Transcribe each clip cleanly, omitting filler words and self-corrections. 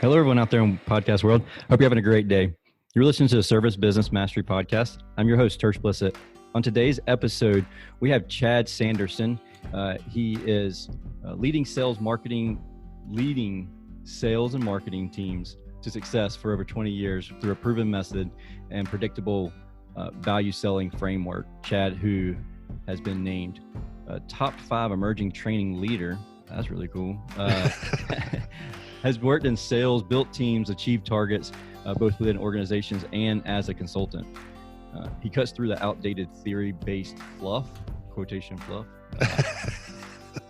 Hello, everyone out there in podcast world. Hope you're having a great day. You're listening to the Service Business Mastery Podcast. I'm your host, Tersh Blissett. On today's episode, we have Chad Sanderson. He is leading sales and marketing teams to success for over 20 years through a proven method and predictable value selling framework. Chad, who has been named top 5 emerging training leader. That's really cool. Has worked in sales, built teams, achieved targets, both within organizations and as a consultant. He cuts through the outdated theory-based fluff, quotation fluff,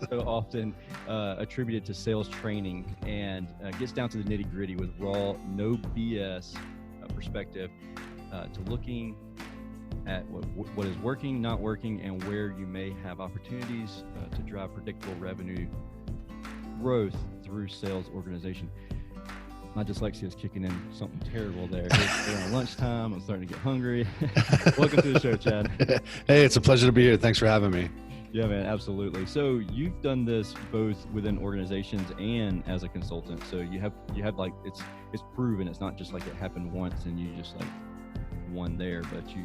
so often attributed to sales training, and gets down to the nitty-gritty with raw, no BS perspective to looking at what is working, not working, and where you may have opportunities to drive predictable revenue growth through sales organization. My dyslexia is kicking in something terrible there. It's around lunchtime. I'm starting to get hungry. Welcome to the show, Chad. Hey, it's a pleasure to be here. Thanks for having me. Yeah, man, absolutely. So you've done this both within organizations and as a consultant. So you have like, it's proven. It's not just like it happened once and you just like one there, but you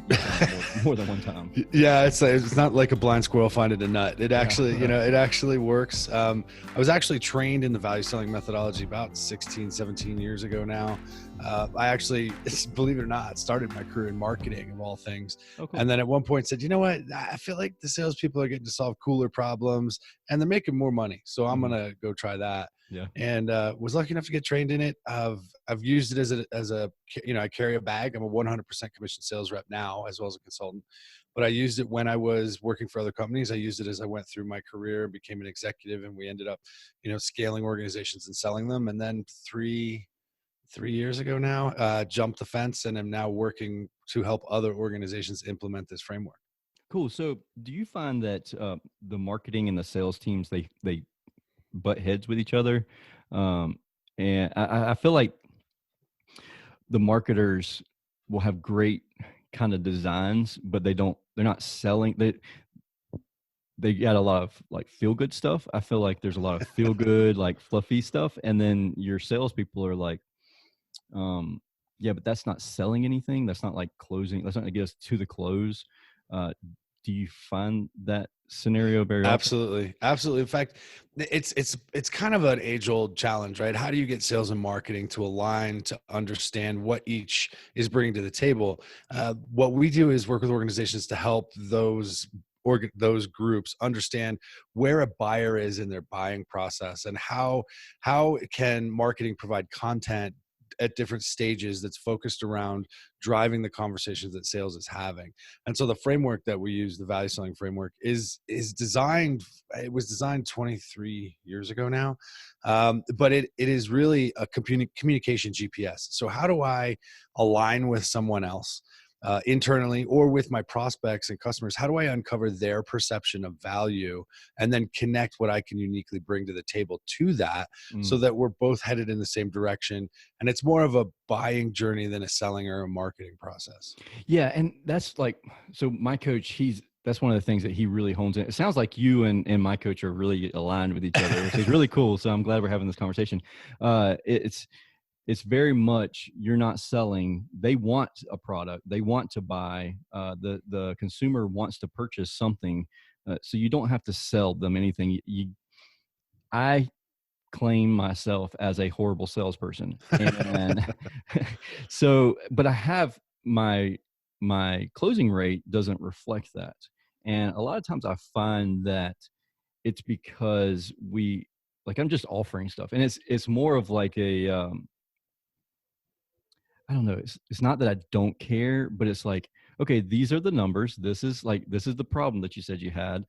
more than one time. Yeah, it's not like a blind squirrel finding a nut. It actually, it actually works. I was actually trained in the value selling methodology about 16, 17 years ago now. I actually, believe it or not, started my career in marketing of all things. Oh, cool. And then at one point said, you know what, I feel like the salespeople are getting to solve cooler problems and they're making more money. So I'm going to go try that. Yeah. And was lucky enough to get trained in it. I've used it as a I carry a bag. I'm a 100% commission sales rep now, as well as a consultant. But I used it when I was working for other companies. I used it as I went through my career, became an executive, and we ended up, scaling organizations and selling them. And then three years ago now, jumped the fence and am now working to help other organizations implement this framework. Cool. So do you find that the marketing and the sales teams, they butt heads with each other? And I feel like the marketers will have great kind of designs, but they're not selling. They got a lot of like feel good stuff. I feel like there's a lot of feel good, like fluffy stuff. And then your salespeople are like, yeah, but that's not selling anything. That's not like closing. That's not going to get us to the close. Do you find that scenario very often? Absolutely. In fact, it's kind of an age-old challenge, right? How do you get sales and marketing to align, to understand what each is bringing to the table? What we do is work with organizations to help those groups understand where a buyer is in their buying process and how can marketing provide content at different stages that's focused around driving the conversations that sales is having. And so the framework that we use, the value selling framework, is designed. It was designed 23 years ago now, but it is really a communication GPS. So how do I align with someone else internally or with my prospects and customers? How do I uncover their perception of value and then connect what I can uniquely bring to the table to that so that we're both headed in the same direction? And it's more of a buying journey than a selling or a marketing process. Yeah. And that's like, so my coach, that's one of the things that he really hones in. It sounds like you and my coach are really aligned with each other, which is really cool. So I'm glad we're having this conversation. It's very much, you're not selling. They want a product. They want to buy. The consumer wants to purchase something. So you don't have to sell them anything. I claim myself as a horrible salesperson. And so, but I have my closing rate doesn't reflect that. And a lot of times I find that it's because I'm just offering stuff. And it's more of like I don't know. It's not that I don't care, but it's like, okay, these are the numbers. This is the problem that you said you had.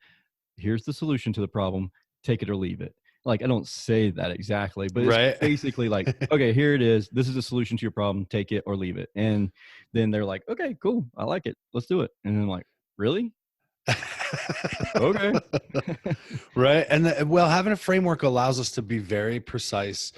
Here's the solution to the problem. Take it or leave it. Like, I don't say that exactly, but it's basically like, okay, here it is. This is the solution to your problem. Take it or leave it. And then they're like, okay, cool. I like it. Let's do it. And then I'm like, really? Okay. Right. And having a framework allows us to be very precise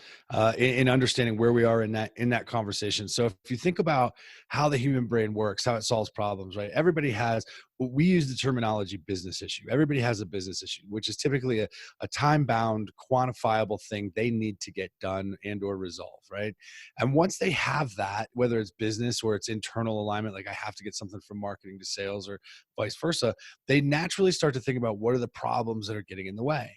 in understanding where we are in that conversation. So if you think about how the human brain works, how it solves problems, right? Everybody has, we use the terminology business issue. Everybody has a business issue, which is typically a time-bound, quantifiable thing they need to get done and or resolve, right? And once they have that, whether it's business or it's internal alignment, like I have to get something from marketing to sales or vice versa, they naturally start to think about what are the problems that are getting in the way.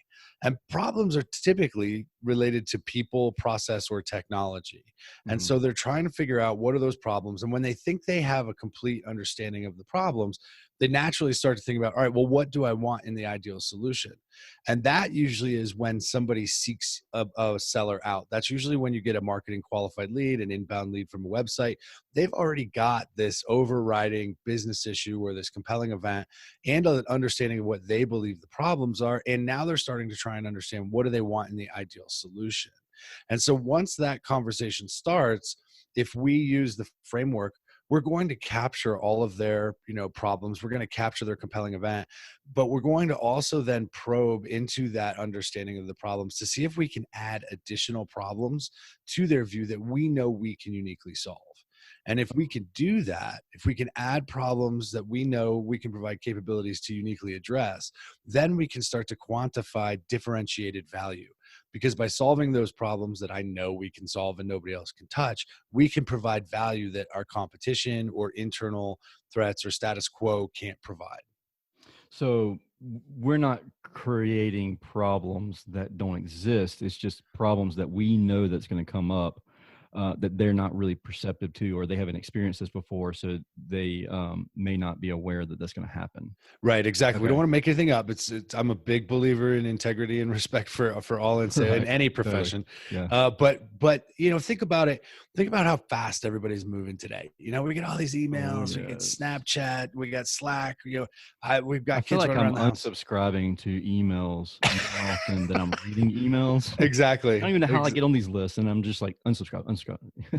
And problems are typically related to people, process, or technology. And Mhm. so they're trying to figure out what are those problems. And when they think they have a complete understanding of the problems, they naturally start to think about, all right, well, what do I want in the ideal solution? And that usually is when somebody seeks a seller out. That's usually when you get a marketing qualified lead, an inbound lead from a website. They've already got this overriding business issue or this compelling event and an understanding of what they believe the problems are. And now they're starting to try and understand what do they want in the ideal solution. And so once that conversation starts, if we use the framework, we're going to capture all of their, problems. We're going to capture their compelling event, but we're going to also then probe into that understanding of the problems to see if we can add additional problems to their view that we know we can uniquely solve. And if we can do that, if we can add problems that we know we can provide capabilities to uniquely address, then we can start to quantify differentiated value. Because by solving those problems that I know we can solve and nobody else can touch, we can provide value that our competition or internal threats or status quo can't provide. So we're not creating problems that don't exist. It's just problems that we know that's going to come up, that they're not really perceptive to, or they haven't experienced this before, so they may not be aware that that's going to happen. Right, exactly. We don't Okay. want to make anything up. I'm a big believer in integrity and respect for all in Right. any Totally. profession. Yeah. But think about it. Think about how fast everybody's moving today. We get all these Oh emails. We get yes. Snapchat. We got Slack. We've I got feel kids like running I'm around the house. unsubscribing to emails more often than I'm reading emails. I don't Exactly. even know how I get on these lists, and I'm just like unsubscribe, unsubscribe.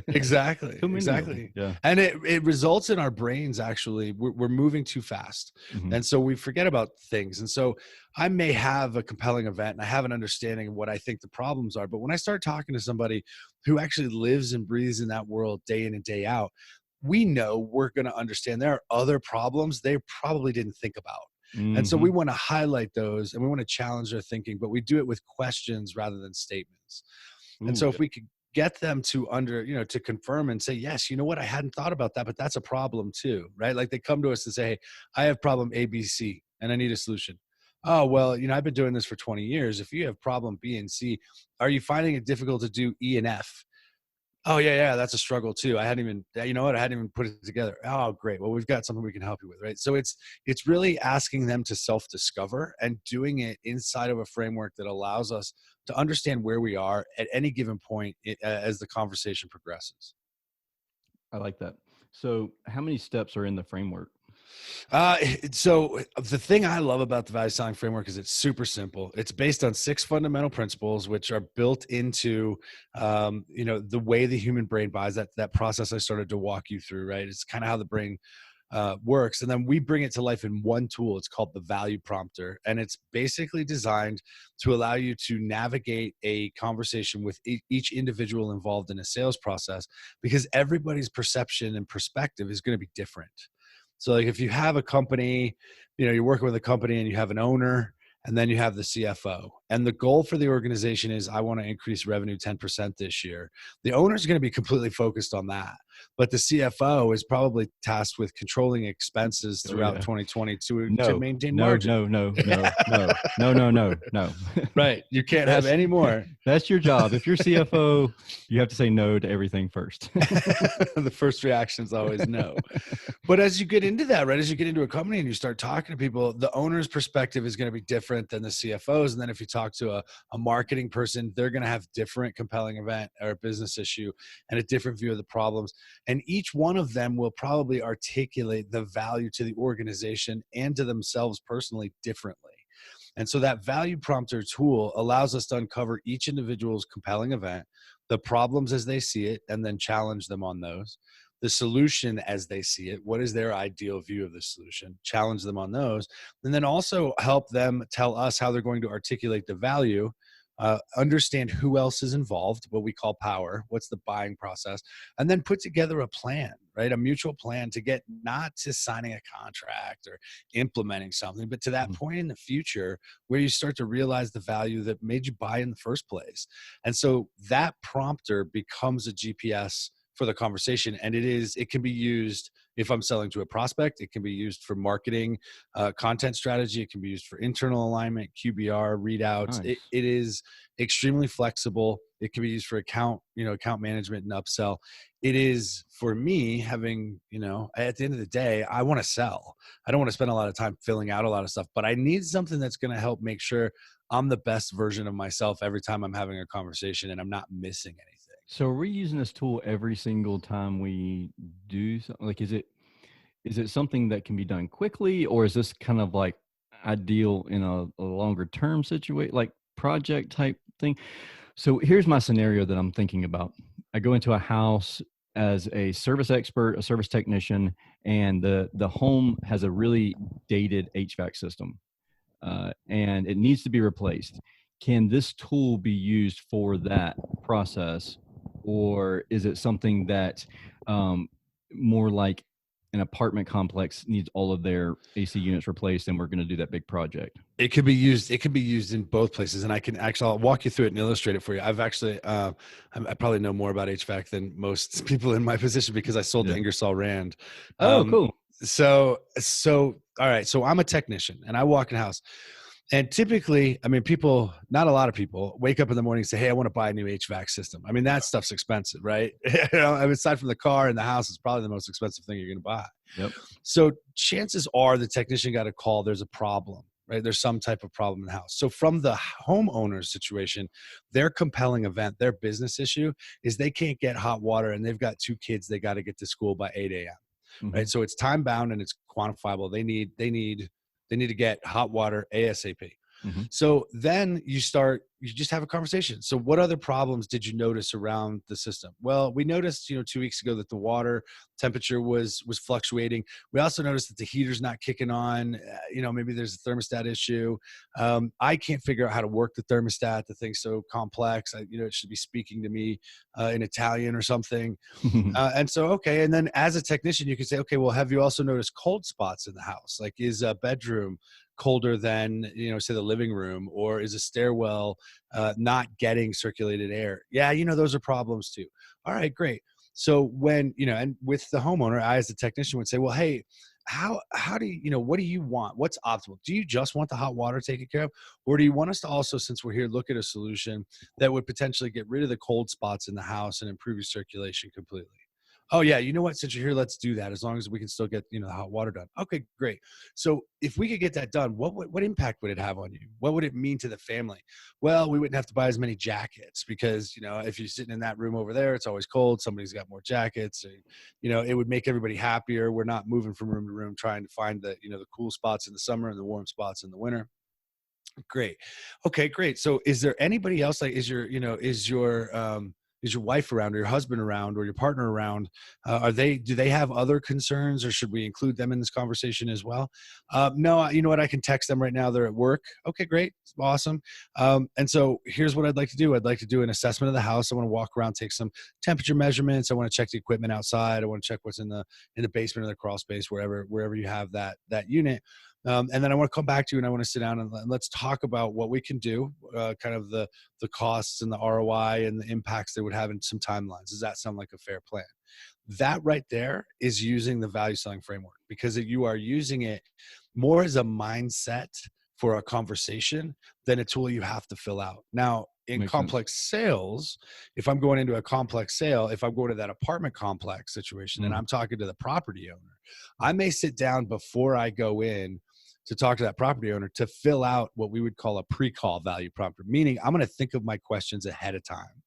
Exactly, Too many of them. exactly. Yeah. And it results in our brains actually, we're moving too fast. Mhm. And so we forget about things. And so I may have a compelling event and I have an understanding of what I think the problems are. But when I start talking to somebody who actually lives and breathes in that world day in and day out, we know we're going to understand there are other problems they probably didn't think about. And so we Mhm. want to highlight those and we want to challenge their thinking, but we do it with questions rather than statements. And Ooh, so yeah. if we could get them to confirm and say, yes, you know what, I hadn't thought about that, but that's a problem too, right? Like they come to us and say, hey, I have problem ABC and I need a solution. Oh, well, I've been doing this for 20 years. If you have problem B and C, are you finding it difficult to do E and F? Oh yeah, that's a struggle too. I hadn't even, I hadn't even put it together. Oh, great. Well, we've got something we can help you with, right? So it's really asking them to self-discover and doing it inside of a framework that allows us to understand where we are at any given point as the conversation progresses. I like that. So how many steps are in the framework? So the thing I love about the value selling framework is it's super simple. It's based on 6 fundamental principles, which are built into, the way the human brain buys. That process I started to walk you through, right? It's kind of how the brain works. And then we bring it to life in one tool. It's called the value prompter. And it's basically designed to allow you to navigate a conversation with each individual involved in a sales process, because everybody's perception and perspective is going to be different. So like if you have a company, you're working with a company and you have an owner and then you have the CFO. And the goal for the organization is I want to increase revenue 10% this year. The owner is going to be completely focused on that. But the CFO is probably tasked with controlling expenses Oh throughout yeah. 2020 to No, maintain no, margin. no, no, no, no, no, no, no, no. Right. You can't have That's any more. that's your job. If you're CFO, you have to say no to everything first. The first reaction is always no. But as you get into that, right, as you get into a company and you start talking to people, the owner's perspective is going to be different than the CFO's. And then if you talk to a marketing person, they're going to have different compelling event or business issue and a different view of the problems. And each one of them will probably articulate the value to the organization and to themselves personally differently. And so that value prompter tool allows us to uncover each individual's compelling event, the problems as they see it, and then challenge them on those. The solution as they see it, what is their ideal view of the solution, challenge them on those, and then also help them tell us how they're going to articulate the value understand who else is involved, what we call power, what's the buying process, and then put together a plan, right? A mutual plan to get not to signing a contract or implementing something, but to that Mhm. point in the future where you start to realize the value that made you buy in the first place. And so that prompter becomes a GPS for the conversation. And it can be used if I'm selling to a prospect, it can be used for marketing, content strategy. It can be used for internal alignment, QBR, readouts. Nice. It is extremely flexible. It can be used for account management and upsell. It is for me having, at the end of the day, I want to sell. I don't want to spend a lot of time filling out a lot of stuff, but I need something that's going to help make sure I'm the best version of myself every time I'm having a conversation and I'm not missing anything. So are we using this tool every single time we do something? Like, is it something that can be done quickly, or is this kind of like ideal in a longer term situation, like project type thing? So here's my scenario that I'm thinking about. I go into a house as a service expert, a service technician, and the home has a really dated HVAC system, and it needs to be replaced. Can this tool be used for that process, or is it something that more like an apartment complex needs all of their AC units replaced, and we're going to do that big project? It could be used. It can be used in both places, and I'll walk you through it and illustrate it for you. I've actually, I probably know more about HVAC than most people in my position because I sold to Yeah. Ingersoll Rand. Oh, Um, cool. all right. So I'm a technician, and I walk in a house, and typically, I mean, not a lot of people wake up in the morning and say, "Hey, I want to buy a new HVAC system." I mean, that stuff's expensive, right? I mean, aside from the car and the house, it's probably the most expensive thing you're going to buy. Yep. So chances are the technician got a call, there's a problem, right? There's some type of problem in the house. So from the homeowner's situation, their compelling event, their business issue is they can't get hot water and they've got 2 kids they got to get to school by 8 a.m. Hmm. Right? So it's time bound and it's quantifiable. They need to get hot water ASAP. Hmm. So then you just have a conversation. So what other problems did you notice around the system? Well, we noticed, 2 weeks ago that the water temperature was fluctuating. We also noticed that the heater's not kicking on. Maybe there's a thermostat issue. I can't figure out how to work the thermostat. The thing's so complex. It should be speaking to me in Italian or something. And so, okay. And then as a technician, you can say, okay, well, have you also noticed cold spots in the house? Like, is a bedroom colder than, say the living room, or is a stairwell not getting circulated air? Yeah, those are problems too. All right, great. So when, and with the homeowner, I as the technician would say, well, hey, how do what do you want? What's optimal? Do you just want the hot water taken care of? Or do you want us to also, since we're here, look at a solution that would potentially get rid of the cold spots in the house and improve your circulation completely? Oh yeah, you know what? Since you're here, let's do that. As long as we can still get the hot water done. Okay, great. So if we could get that done, what impact would it have on you? What would it mean to the family? Well, we wouldn't have to buy as many jackets because if you're sitting in that room over there, it's always cold. Somebody's got more jackets. Or, it would make everybody happier. We're not moving from room to room trying to find the cool spots in the summer and the warm spots in the winter. Great. Okay, great. So is there anybody else, like is your wife around or your husband around or your partner around? Do they have other concerns, or should we include them in this conversation as well? No, you know what? I can text them right now. They're at work. Okay, great. Awesome. And so here's what I'd like to do. I'd like to do an assessment of the house. I want to walk around, take some temperature measurements. I want to check the equipment outside. I want to check what's in the basement or the crawl space, wherever you have that unit. And then I want to come back to you and I want to sit down and let's talk about what we can do, kind of the costs and the ROI and the impacts they would have in some timelines. Does that sound like a fair plan? That right there is using the value selling framework, because you are using it more as a mindset for a conversation than a tool you have to fill out. Now, in Makes sense. complex sales, if I'm going into a complex sale, if I'm going to that apartment complex situation and Mhm. I'm talking to the property owner, I may sit down before I go in to talk to that property owner to fill out what we would call a pre-call value prompter, meaning I'm going to think of my questions ahead of time,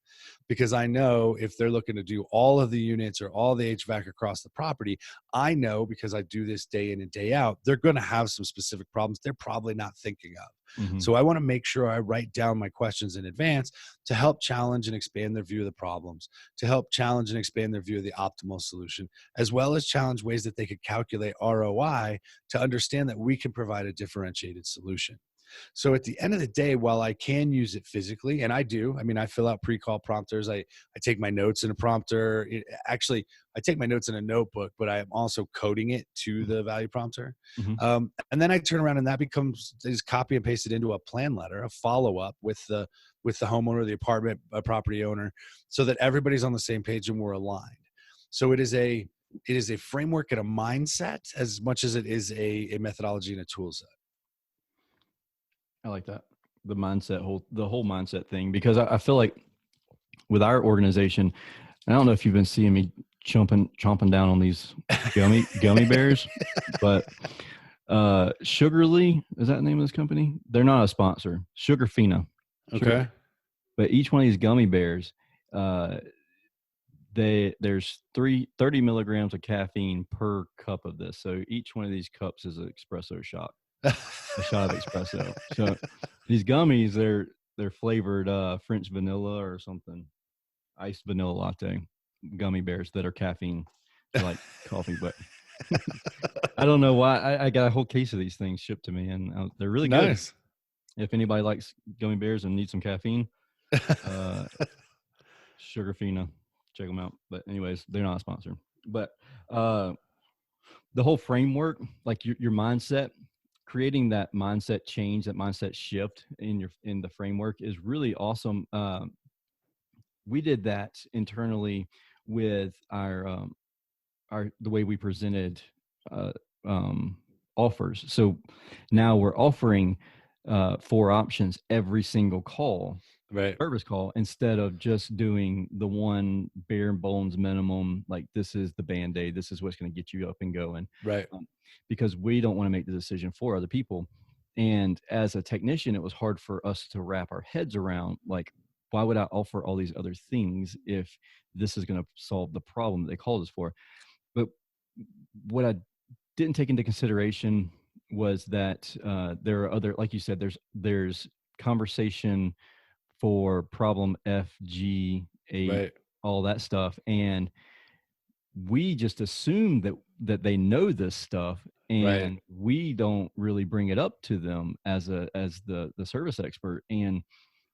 because I know if they're looking to do all of the units or all the HVAC across the property, I know because I do this day in and day out, they're going to have some specific problems they're probably not thinking of. Mhm. So I want to make sure I write down my questions in advance to help challenge and expand their view of the problems, to help challenge and expand their view of the optimal solution, as well as challenge ways that they could calculate ROI to understand that we can provide a differentiated solution. So at the end of the day, while I can use it physically, and I do, I mean, I fill out pre-call prompters. I take my notes in a prompter. Actually, I take my notes in a notebook, but I am also coding it to the value prompter. Mm-hmm. And then I turn around and that is copy and pasted into a plan letter, a follow-up with the homeowner, the apartment property owner, so that everybody's on the same page and we're aligned. So it is a framework and a mindset as much as it is a methodology and a tool set. I like that. The whole mindset thing, because I feel like with our organization, and I don't know if you've been seeing me chomping down on these gummy bears, but Sugarly, is that the name of this company? They're not a sponsor. Sugarfina. Okay. But each one of these gummy bears, there's 30 milligrams of caffeine per cup of this. So each one of these cups is an espresso shot. A shot of espresso. So these gummies, they're flavored French vanilla or something, iced vanilla latte gummy bears that are caffeine, like coffee. But I don't know why I got a whole case of these things shipped to me, and they're really nice. Good. If anybody likes gummy bears and needs some caffeine, Sugarfina, check them out. But anyways, they're not a sponsor. But the whole framework, like your mindset, creating that mindset change, that mindset shift in the framework is really awesome. We did that internally with our the way we presented offers. So now we're offering 4 options every single call, right? Service call, instead of just doing the one bare bones minimum, like this is the Band-Aid, this is what's going to get you up and going, right? Because we don't want to make the decision for other people. And as a technician, it was hard for us to wrap our heads around, like, why would I offer all these other things if this is going to solve the problem that they called us for? But what I didn't take into consideration was that there are other, like you said, there's conversation for problem F, G, A, right. all that stuff. And we just assume that they know this stuff, and right. we don't really bring it up to them as the service expert. And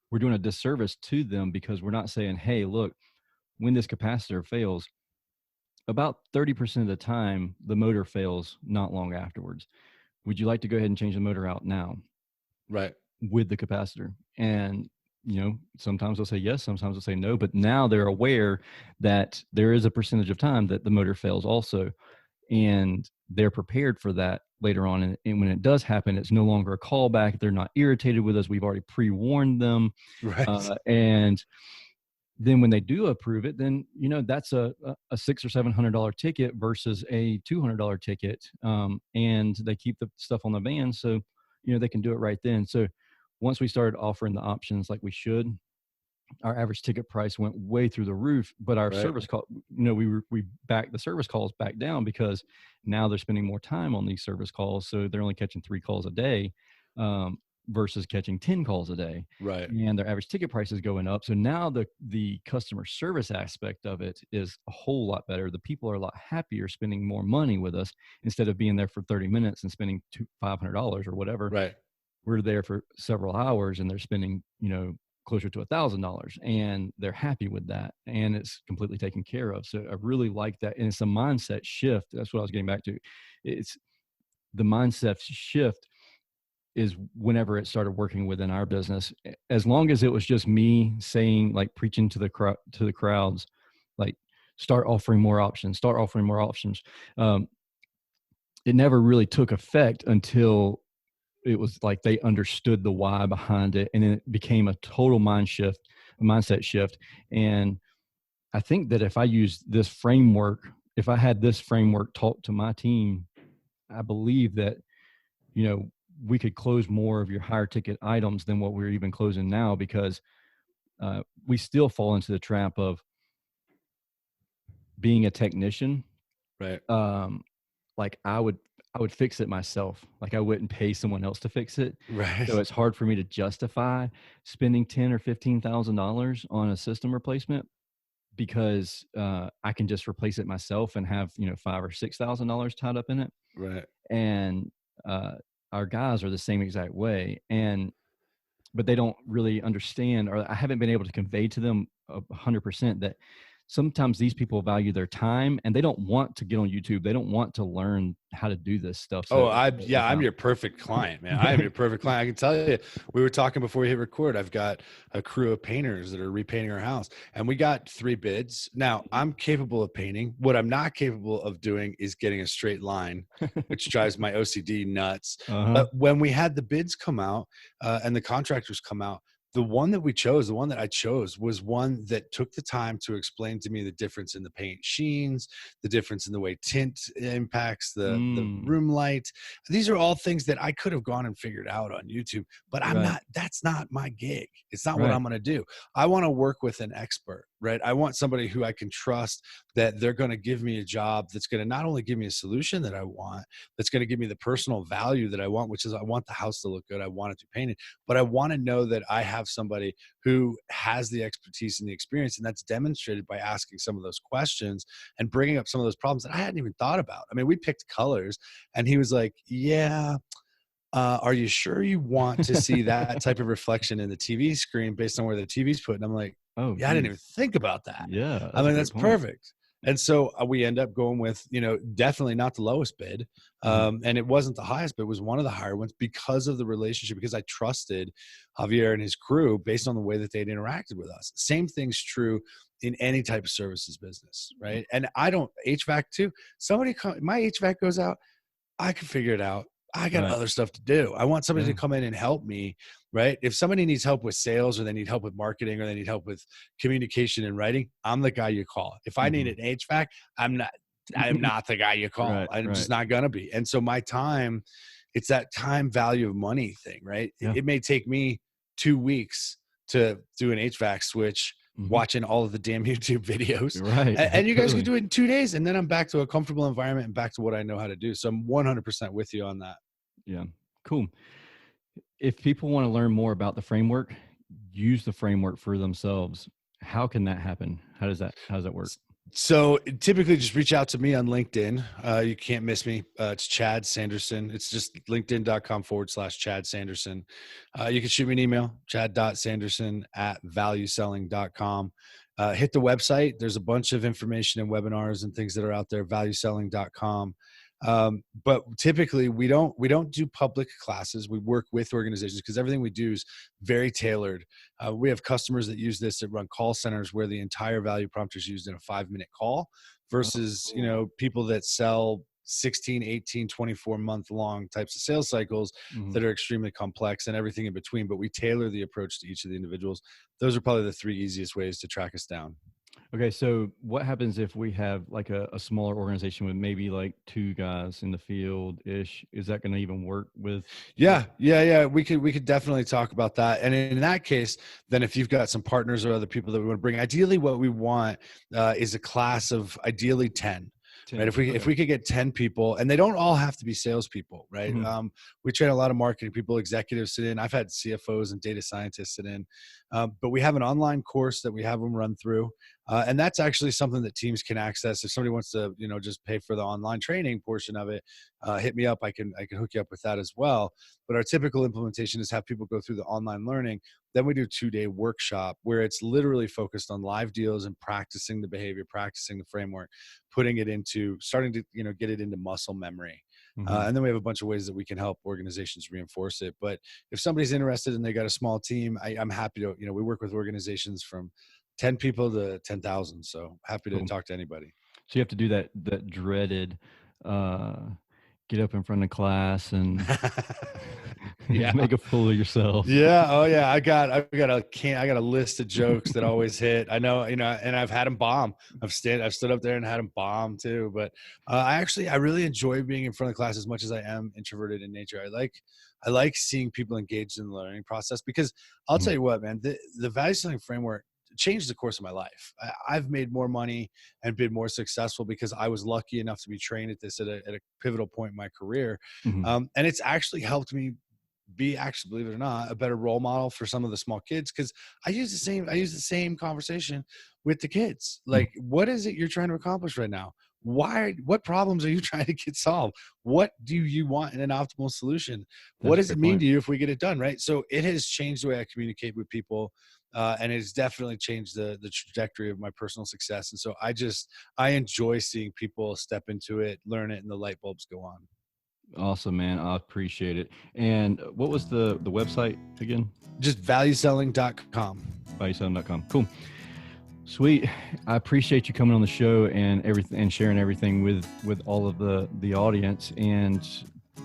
we're doing a disservice to them because we're not saying, hey, look, when this capacitor fails, about 30% of the time, the motor fails not long afterwards. Would you like to go ahead and change the motor out now? Right. With the capacitor? And sometimes they'll say yes, sometimes they'll say no, but now they're aware that there is a percentage of time that the motor fails also, and they're prepared for that later on. And when it does happen, it's no longer a callback. They're not irritated with us. We've already pre-warned them. Right. And then when they do approve it, then that's a $600 or $700 ticket versus a $200 ticket, and they keep the stuff on the van, so they can do it right then. So once we started offering the options like we should, our average ticket price went way through the roof. But our right. service call, we backed the service calls back down, because now they're spending more time on these service calls, so they're only catching 3 calls a day. Versus catching 10 calls a day. Right. And their average ticket price is going up. So now the customer service aspect of it is a whole lot better. The people are a lot happier spending more money with us instead of being there for 30 minutes and spending $500 or whatever. Right. We're there for several hours and they're spending, closer to $1,000, and they're happy with that, and it's completely taken care of. So I really like that. And it's a mindset shift. That's what I was getting back to. It's the mindset shift is whenever it started working within our business. As long as it was just me saying, like, preaching to the crowds, like, start offering more options. It never really took effect until it was like they understood the why behind it, and it became a total mindset shift. And I think that if I had this framework taught to my team, I believe that we could close more of your higher ticket items than what we're even closing now, because we still fall into the trap of being a technician. Right. Like I would fix it myself. Like I wouldn't pay someone else to fix it. Right. So it's hard for me to justify spending $10,000 or $15,000 on a system replacement, because I can just replace it myself and have $5,000 or $6,000 tied up in it. Right. And our guys are the same exact way. But they don't really understand, or I haven't been able to convey to them 100% that sometimes these people value their time and they don't want to get on YouTube. They don't want to learn how to do this stuff. Oh, So I'm your perfect client, man. I am your perfect client. I can tell you, we were talking before we hit record. I've got a crew of painters that are repainting our house, and we got 3 bids. Now, I'm capable of painting. What I'm not capable of doing is getting a straight line, which drives my OCD nuts. But when we had the bids come out and the contractors come out, the one that I chose was one that took the time to explain to me the difference in the paint sheens, the difference in the way tint impacts the room light. These are all things that I could have gone and figured out on YouTube, but that's not my gig. It's not what I'm going to do. I want to work with an expert, right? I want somebody who I can trust that they're going to give me a job that's going to not only give me a solution that I want, that's going to give me the personal value that I want, which is I want the house to look good. I want it to be painted, but I want to know that I have somebody who has the expertise and the experience. And that's demonstrated by asking some of those questions and bringing up some of those problems that I hadn't even thought about. I mean, we picked colors and he was like, yeah, are you sure you want to see that type of reflection in the TV screen based on where the TV's put? And I'm like, oh, yeah, I didn't even think about that. Yeah. I mean, that's perfect. And so we end up going with, definitely not the lowest bid. And it wasn't the highest, but it was one of the higher ones because of the relationship, because I trusted Javier and his crew based on the way that they'd interacted with us. Same thing's true in any type of services business, right? And I don't HVAC too. My HVAC goes out, I can figure it out. I got other stuff to do. I want somebody to come in and help me, right? If somebody needs help with sales or they need help with marketing or they need help with communication and writing, I'm the guy you call. If I need an HVAC, I'm not the guy you call. I'm just not going to be. And so my time, it's that time value of money thing, right? Yeah. It may take me 2 weeks to do an HVAC switch, watching all of the damn YouTube videos. Right. And you guys can do it in 2 days. And then I'm back to a comfortable environment and back to what I know how to do. So I'm 100% with you on that. Yeah. Cool. If people want to learn more about the framework, use the framework for themselves, how can that happen? How does that work? So typically just reach out to me on LinkedIn. You can't miss me. It's Chad Sanderson. It's just linkedin.com/Chad Sanderson. You can shoot me an email, chad.sanderson@valueselling.com. Hit the website. There's a bunch of information and webinars and things that are out there, valueselling.com. But typically we don't do public classes. We work with organizations because everything we do is very tailored. We have customers that use this that run call centers where the entire value prompt is used in a 5-minute call versus, people that sell 16, 18, 24 month long types of sales cycles that are extremely complex and everything in between, but we tailor the approach to each of the individuals. Those are probably the 3 easiest ways to track us down. Okay. So what happens if we have like a smaller organization with maybe like 2 guys in the field ish? Is that going to even work with? Yeah. We could definitely talk about that. And in that case, then if you've got some partners or other people that we want to bring, ideally what we want is a class of ideally 10. Right. If we could get 10 people, and they don't all have to be salespeople, right? We train a lot of marketing people, executives sit in. I've had CFOs and data scientists sit in, but we have an online course that we have them run through. And that's actually something that teams can access. If somebody wants to, just pay for the online training portion of it, hit me up. I can hook you up with that as well. But our typical implementation is have people go through the online learning. Then we do a 2-day workshop where it's literally focused on live deals and practicing the behavior, practicing the framework, putting it into starting to, get it into muscle memory. And then we have a bunch of ways that we can help organizations reinforce it. But if somebody's interested and they got a small team, I'm happy to, we work with organizations from 10 people to 10,000. So happy to talk to anybody. So you have to do that dreaded, get up in front of class and make a fool of yourself. Yeah. Oh yeah. I got a list of jokes that always hit. I know, and I've had them bomb. I've stood up there and had them bomb too. But I really enjoy being in front of class as much as I am introverted in nature. I like seeing people engaged in the learning process because I'll tell you what, man, the value selling framework changed the course of my life. I've made more money and been more successful because I was lucky enough to be trained at this at a pivotal point in my career. And it's actually helped me be, believe it or not, a better role model for some of the small kids. Cause I use the same conversation with the kids. Like, what is it you're trying to accomplish right now? what problems are you trying to get solved? What do you want in an optimal solution? What That's a does it great mean point. to you if we get it done? Right. So it has changed the way I communicate with people. And it's definitely changed the trajectory of my personal success. And so I enjoy seeing people step into it, learn it, and the light bulbs go on. Awesome, man. I appreciate it. And what was the website again? Just valueselling.com. ValueSelling.com. Cool. Sweet. I appreciate you coming on the show and everything and sharing everything with all of the audience. And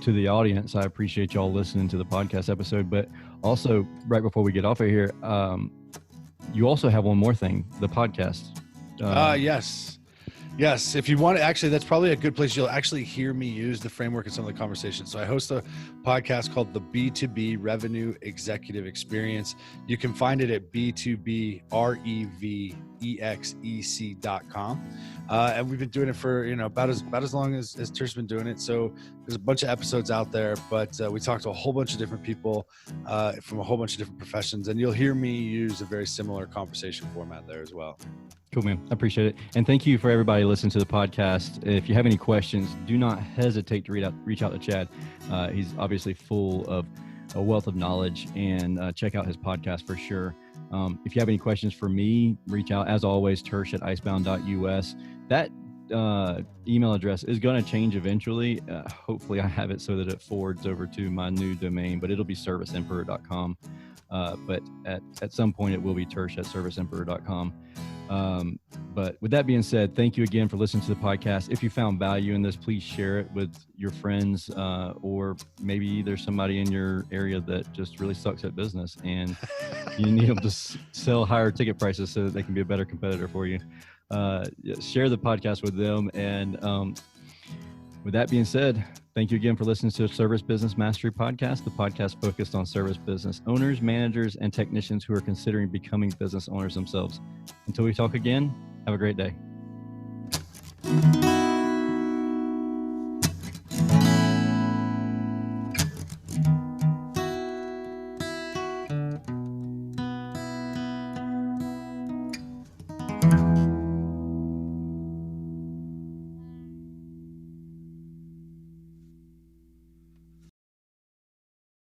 to the audience, I appreciate y'all listening to the podcast episode. But also, right before we get off of here, you also have one more thing, the podcast. Yes. If you want to, actually, that's probably a good place. You'll actually hear me use the framework in some of the conversations. So I host a podcast called the B2B Revenue Executive Experience. You can find it at b2brevexec.com. And we've been doing it for, about as long as Tersh's been doing it. So there's a bunch of episodes out there, but we talked to a whole bunch of different people from a whole bunch of different professions. And you'll hear me use a very similar conversation format there as well. Cool, man. I appreciate it. And thank you for everybody listening to the podcast. If you have any questions, do not hesitate to reach out to Chad. He's obviously full of a wealth of knowledge, and check out his podcast for sure. If you have any questions for me, reach out. As always, tersh@icebound.us. That email address is going to change eventually. Hopefully I have it so that it forwards over to my new domain, but it'll be serviceemperor.com. But at some point it will be tersh@serviceemperor.com. But with that being said, thank you again for listening to the podcast. If you found value in this, please share it with your friends, or maybe there's somebody in your area that just really sucks at business and you need them to sell higher ticket prices so that they can be a better competitor for you. Share the podcast with them. And with that being said, thank you again for listening to the Service Business Mastery Podcast, the podcast focused on service business owners, managers, and technicians who are considering becoming business owners themselves. Until we talk again, have a great day.